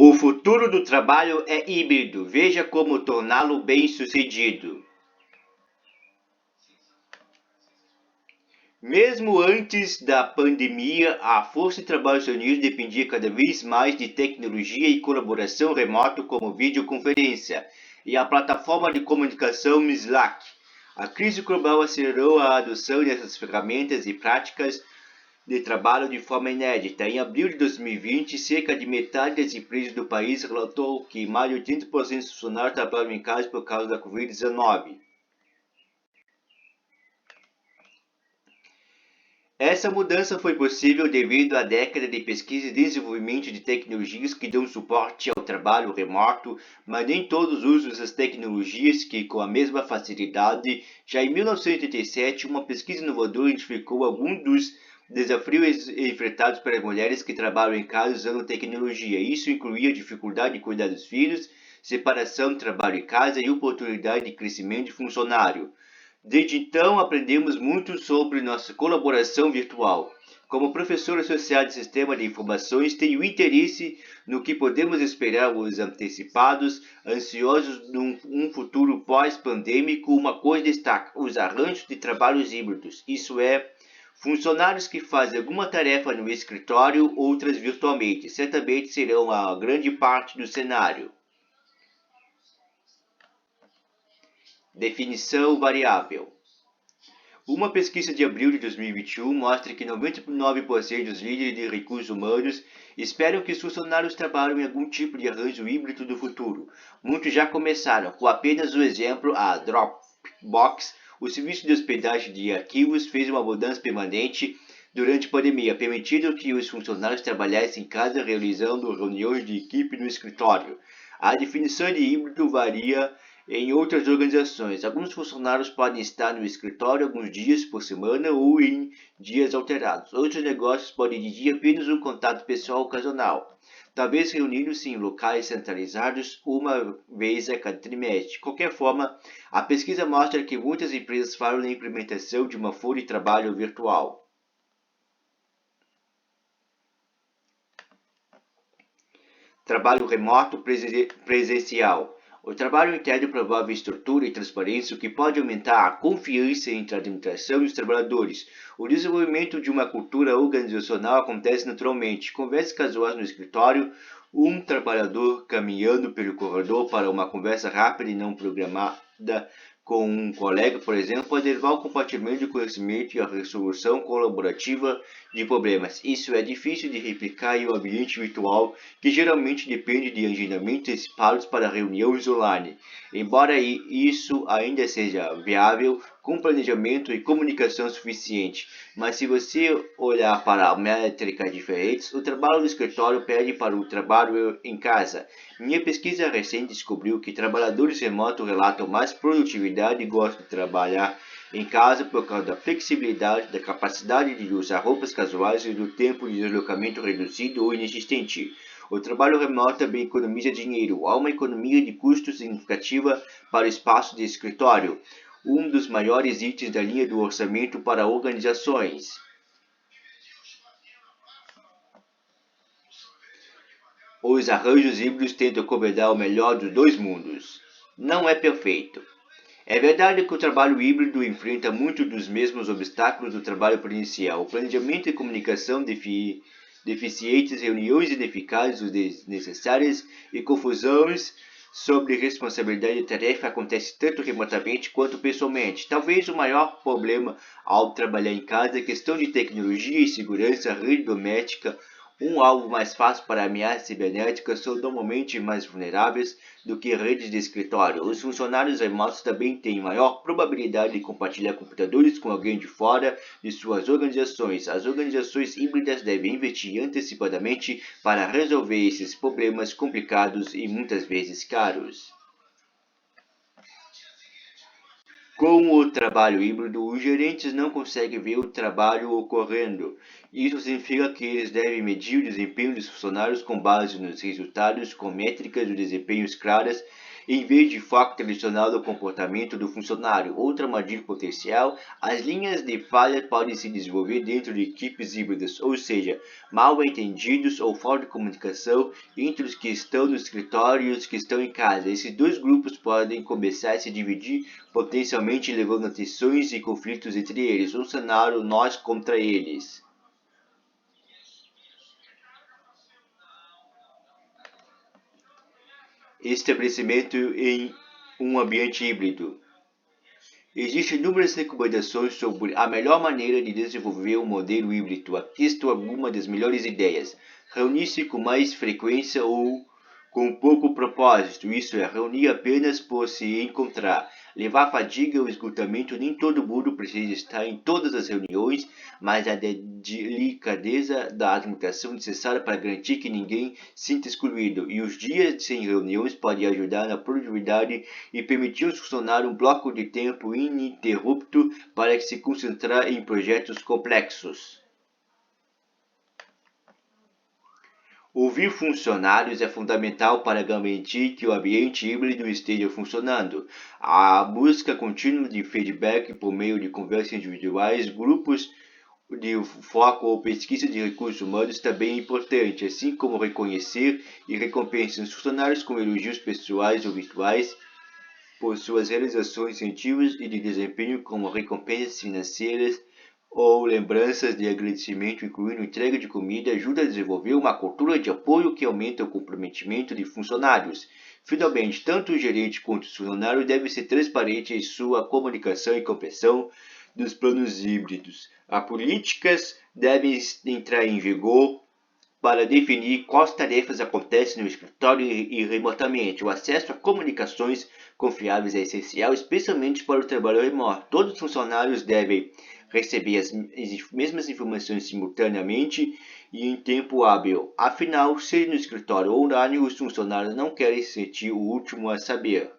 O futuro do trabalho é híbrido. Veja como torná-lo bem-sucedido. Mesmo antes da pandemia, a força de trabalho dos Estados Unidos dependia cada vez mais de tecnologia e colaboração remota como videoconferência e a plataforma de comunicação Slack. A crise global acelerou a adoção dessas ferramentas e práticas de trabalho de forma inédita. Em abril de 2020, cerca de metade das empresas do país relatou que mais de 80% dos funcionários trabalham em casa por causa da Covid-19. Essa mudança foi possível devido à década de pesquisa e desenvolvimento de tecnologias que dão suporte ao trabalho remoto, mas nem todos usam essas tecnologias que com a mesma facilidade. Já em 1987, uma pesquisa inovadora identificou alguns dos desafios enfrentados pelas mulheres que trabalham em casa usando tecnologia. Isso incluía a dificuldade de cuidar dos filhos, separação do trabalho e casa e oportunidade de crescimento de funcionário. Desde então, aprendemos muito sobre nossa colaboração virtual. Como professor associado de Sistema de Informações, tenho interesse no que podemos esperar os antecipados, ansiosos num futuro pós-pandêmico. Uma coisa destaca: os arranjos de trabalhos híbridos, isso é, funcionários que fazem alguma tarefa no escritório, outras virtualmente, certamente serão a grande parte do cenário. Definição variável. Uma pesquisa de abril de 2021 mostra que 99% dos líderes de recursos humanos esperam que os funcionários trabalhem em algum tipo de arranjo híbrido do futuro. Muitos já começaram, com apenas um exemplo, a Dropbox, o serviço de hospedagem de arquivos, fez uma mudança permanente durante a pandemia, permitindo que os funcionários trabalhassem em casa realizando reuniões de equipe no escritório. A definição de híbrido varia em outras organizações. Alguns funcionários podem estar no escritório alguns dias por semana ou em dias alterados. Outros negócios podem exigir apenas um contato pessoal ocasional, talvez reunindo-se em locais centralizados uma vez a cada trimestre. De qualquer forma, a pesquisa mostra que muitas empresas falam na implementação de uma folha de trabalho virtual. Trabalho remoto presencial. O trabalho interno promove estrutura e transparência, o que pode aumentar a confiança entre a administração e os trabalhadores. O desenvolvimento de uma cultura organizacional acontece naturalmente. Conversas casuais no escritório, um trabalhador caminhando pelo corredor para uma conversa rápida e não programada com um colega, por exemplo, pode levar ao compartilhamento de conhecimento e à resolução colaborativa de problemas. Isso é difícil de replicar em um ambiente virtual, que geralmente depende de agendamentos antecipados para reuniões online. Embora isso ainda seja viável, com planejamento e comunicação suficiente. Mas se você olhar para métricas diferentes, o trabalho no escritório pede para o trabalho em casa. Minha pesquisa recente descobriu que trabalhadores remotos relatam mais produtividade e gostam de trabalhar em casa por causa da flexibilidade, da capacidade de usar roupas casuais e do tempo de deslocamento reduzido ou inexistente. O trabalho remoto também economiza dinheiro. Há uma economia de custos significativa para o espaço de escritório, um dos maiores itens da linha do orçamento para organizações. Os arranjos híbridos tentam combinar o melhor dos dois mundos. Não é perfeito. É verdade que o trabalho híbrido enfrenta muitos dos mesmos obstáculos do trabalho presencial. O planejamento e comunicação deficientes, reuniões ineficazes, desnecessárias e confusões sobre responsabilidade e tarefa acontece tanto remotamente quanto pessoalmente. Talvez o maior problema ao trabalhar em casa é a questão de tecnologia e segurança, rede doméstica. Um alvo mais fácil para ameaças cibernéticas são normalmente mais vulneráveis do que redes de escritório. Os funcionários remotos também têm maior probabilidade de compartilhar computadores com alguém de fora de suas organizações. As organizações híbridas devem investir antecipadamente para resolver esses problemas complicados e muitas vezes caros. Com o trabalho híbrido, os gerentes não conseguem ver o trabalho ocorrendo. Isso significa que eles devem medir o desempenho dos funcionários com base nos resultados, com métricas de desempenho claras em vez de foco tradicional no comportamento do funcionário. Outra armadilha potencial, as linhas de falha podem se desenvolver dentro de equipes híbridas, ou seja, mal entendidos ou falta de comunicação entre os que estão no escritório e os que estão em casa. Esses dois grupos podem começar a se dividir, potencialmente levando a tensões e conflitos entre eles, um cenário nós contra eles. Estabelecimento em um ambiente híbrido. Existem inúmeras recomendações sobre a melhor maneira de desenvolver um modelo híbrido. Aqui estão algumas das melhores ideias. Reunir-se com mais frequência ou com pouco propósito, isso é, reunir apenas por se encontrar. Levar fadiga ou esgotamento, nem todo mundo precisa estar em todas as reuniões, mas a delicadeza da administração necessária para garantir que ninguém sinta excluído. E os dias sem reuniões podem ajudar na produtividade e permitir aos funcionários um bloco de tempo ininterrupto para se concentrar em projetos complexos. Ouvir funcionários é fundamental para garantir que o ambiente híbrido esteja funcionando. A busca contínua de feedback por meio de conversas individuais, grupos de foco ou pesquisa de recursos humanos também é importante, assim como reconhecer e recompensar os funcionários com elogios pessoais ou virtuais por suas realizações científicas e de desempenho, como recompensas financeiras ou lembranças de agradecimento, incluindo entrega de comida, ajuda a desenvolver uma cultura de apoio que aumenta o comprometimento de funcionários. Finalmente, tanto o gerente quanto os funcionários devem ser transparentes em sua comunicação e compreensão dos planos híbridos. As políticas devem entrar em vigor para definir quais tarefas acontecem no escritório e remotamente. O acesso a comunicações confiáveis é essencial, especialmente para o trabalho remoto. Todos os funcionários devem receber as mesmas informações simultaneamente e em tempo hábil. Afinal, seja no escritório ou online, os funcionários não querem se sentir o último a saber.